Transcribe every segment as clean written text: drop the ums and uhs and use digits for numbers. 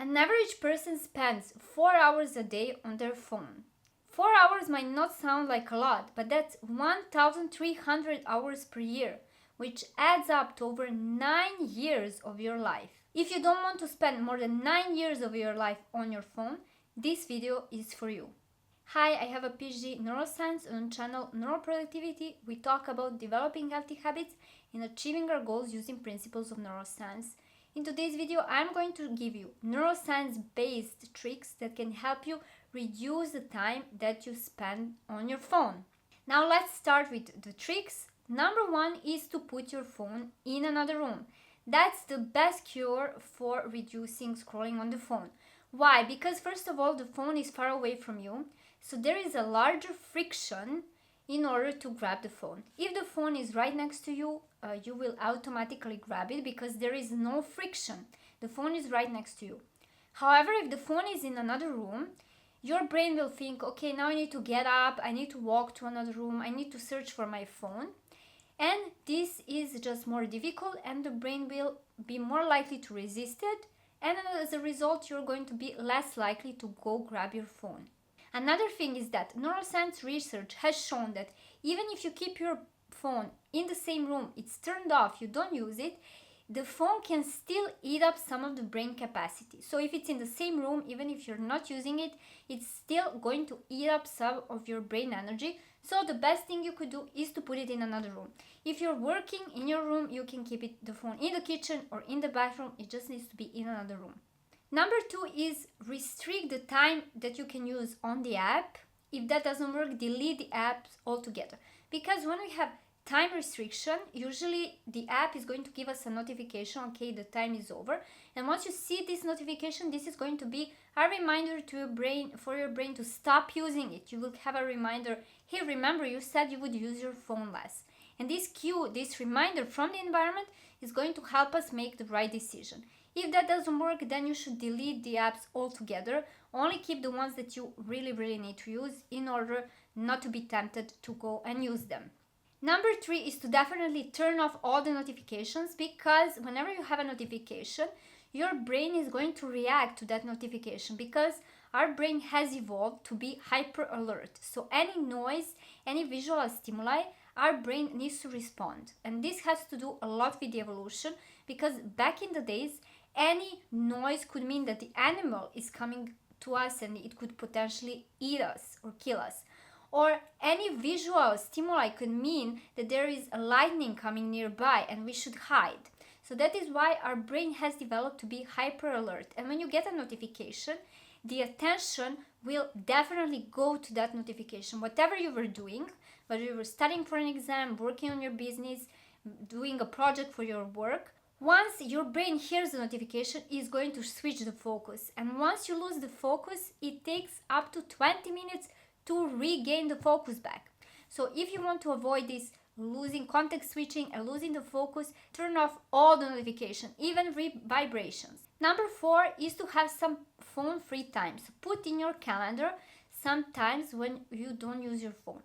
An average person spends 4 hours a day on their phone. 4 hours might not sound like a lot, but that's 1,300 hours per year, which adds up to over 9 years of your life. If you don't want to spend more than 9 years of your life on your phone, this video is for you. Hi, I have a PhD in Neuroscience on channel Neuroproductivity. We talk about developing healthy habits and achieving our goals using principles of neuroscience. In today's video, I'm going to give you neuroscience-based tricks that can help you reduce the time that you spend on your phone. Now let's start with the tricks. Number one is to put your phone in another room. That's the best cure for reducing scrolling on the phone. Why? Because first of all, the phone is far away from you, so there is a larger friction in order to grab the phone. If the phone is right next to you, you will automatically grab it because there is no friction. The phone is right next to you. However, if the phone is in another room, your brain will think, okay, now I need to get up, I need to walk to another room, I need to search for my phone. And this is just more difficult, and the brain will be more likely to resist it. And as a result, you're going to be less likely to go grab your phone. Another thing is that neuroscience research has shown that even if you keep your phone in the same room, it's turned off, you don't use it, the phone can still eat up some of the brain capacity. So if it's in the same room, even if you're not using it, it's still going to eat up some of your brain energy. So the best thing you could do is to put it in another room. If you're working in your room, you can keep the phone in the kitchen or in the bathroom. It just needs to be in another room. Number two is restrict the time that you can use on the app. If that doesn't work, delete the apps altogether. Because when we have time restriction, usually the app is going to give us a notification, okay, the time is over. And once you see this notification, this is going to be a reminder to your brain, for your brain to stop using it. You will have a reminder, hey, remember you said you would use your phone less. And this cue, this reminder from the environment is going to help us make the right decision. If that doesn't work, then you should delete the apps altogether. Only keep the ones that you really need to use in order not to be tempted to go and use them. Number three is to definitely turn off all the notifications, because whenever you have a notification, your brain is going to react to that notification because our brain has evolved to be hyper alert. So any noise, any visual stimuli, our brain needs to respond. And this has to do a lot with the evolution, because back in the days, any noise could mean that the animal is coming to us and it could potentially eat us or kill us. Or any visual stimuli could mean that there is a lightning coming nearby and we should hide. So that is why our brain has developed to be hyper alert. And when you get a notification, the attention will definitely go to that notification. Whatever you were doing, whether you were studying for an exam, working on your business, doing a project for your work, once your brain hears the notification, it's going to switch the focus. And once you lose the focus, it takes up to 20 minutes to regain the focus back. So if you want to avoid this losing context switching and losing the focus, turn off all the notifications, even vibrations. Number four is to have some phone free time. So put in your calendar some times when you don't use your phone.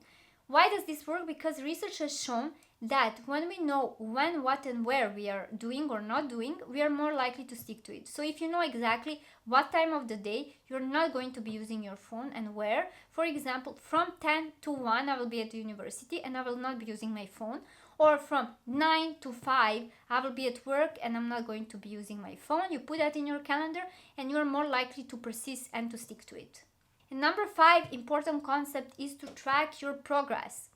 Why does this work? Because research has shown that when we know when, what, and where we are doing or not doing, we are more likely to stick to it. So if you know exactly what time of the day you're not going to be using your phone and where, for example, from 10 to 1 I will be at the university and I will not be using my phone, or from 9 to 5 I will be at work and I'm not going to be using my phone, you put that in your calendar and you're more likely to persist and to stick to it. And number five important concept is to track your progress.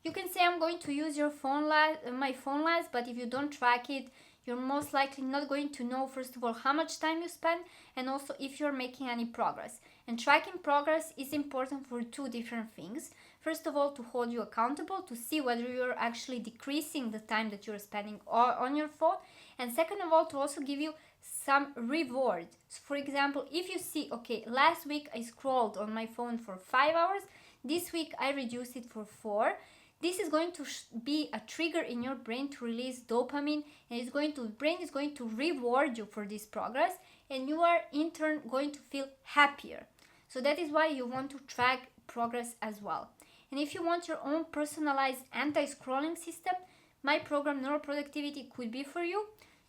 You can say I'm going to use my phone less, but if you don't track it, you're most likely not going to know, first of all, how much time you spend, and also if you're making any progress. And tracking progress is important for two different things. First of all, to hold you accountable, to see whether you're actually decreasing the time that you're spending on your phone. And second of all, to also give you some reward. So for example, if you see, okay, last week I scrolled on my phone for 5 hours, this week I reduced it for 4. This is going to be a trigger in your brain to release dopamine, and brain is going to reward you for this progress, and you are in turn going to feel happier. So that is why you want to track progress as well. And if you want your own personalized anti-scrolling system, my program Neuroproductivity could be for you.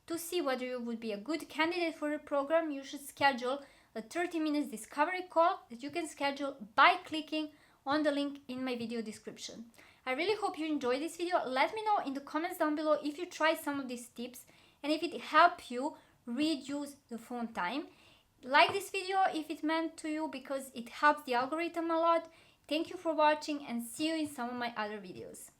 To see whether you would be a good candidate for the program, you should schedule a 30 minutes discovery call that you can schedule by clicking on the link in my video description. I really hope you enjoyed this video. Let me know in the comments down below if you tried some of these tips and if it helped you reduce the phone time. Like this video if it meant to you, because it helps the algorithm a lot. Thank you for watching and see you in some of my other videos.